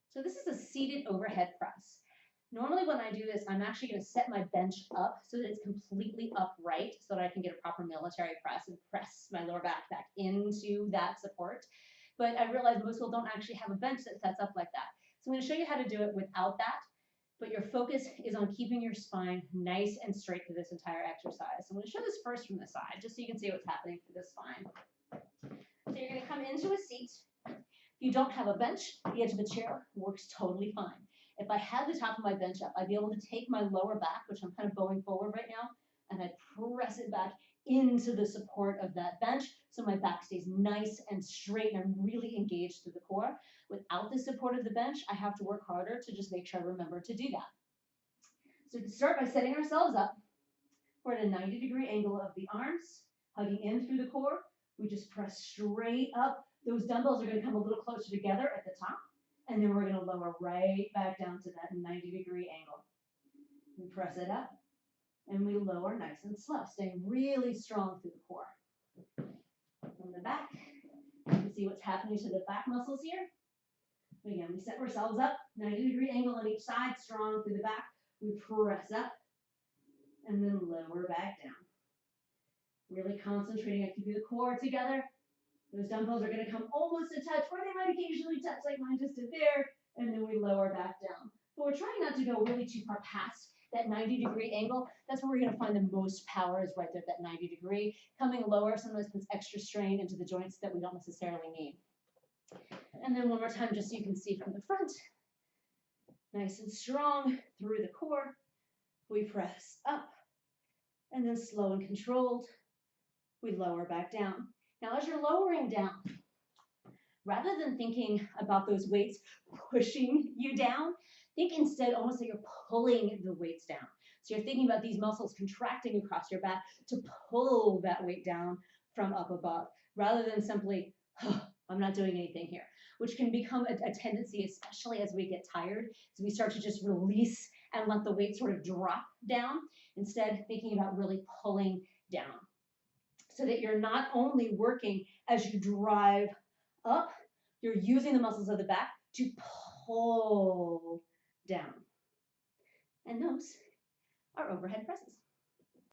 So this is a seated overhead press. Normally when I do this, I'm actually going to set my bench up so that it's completely upright so that I can get a proper military press and press my lower back into that support. But I realize most people don't actually have a bench that sets up like that. So I'm going to show you how to do it without that, but your focus is on keeping your spine nice and straight for this entire exercise. So I'm going to show this first from the side, just so you can see what's happening for the spine. So you're going to come into a seat. If you don't have a bench, the edge of the chair works totally fine. If I had the top of my bench up, I'd be able to take my lower back, which I'm kind of bowing forward right now, and I'd press it back into the support of that bench so my back stays nice and straight and I'm really engaged through the core. Without the support of the bench, I have to work harder to just make sure I remember to do that. So to start by setting ourselves up, we're at a 90-degree angle of the arms, hugging in through the core. We just press straight up. Those dumbbells are going to come a little closer together at the top, and then we're going to lower right back down to that 90-degree angle. We press it up, and we lower nice and slow, staying really strong through the core. From the back, you can see what's happening to the back muscles here. Again, we set ourselves up, 90-degree angle on each side, strong through the back. We press up, and then lower back down. Really concentrating on keeping the core together. Those dumbbells are going to come almost to touch, or they might occasionally touch like mine just did there, and then we lower back down. But we're trying not to go really too far past that 90-degree angle. That's where we're going to find the most power is right there at that 90 degree. Coming lower sometimes puts extra strain into the joints that we don't necessarily need. And then one more time, just so you can see from the front. Nice and strong through the core. We press up, and then slow and controlled, we lower back down. Now, as you're lowering down, rather than thinking about those weights pushing you down, think instead almost that you're pulling the weights down. So you're thinking about these muscles contracting across your back to pull that weight down from up above, rather than simply, oh, I'm not doing anything here, which can become a tendency, especially as we get tired, so we start to just release and let the weight sort of drop down, instead thinking about really pulling down. So that you're not only working as you drive up, you're using the muscles of the back to pull down. And those are overhead presses.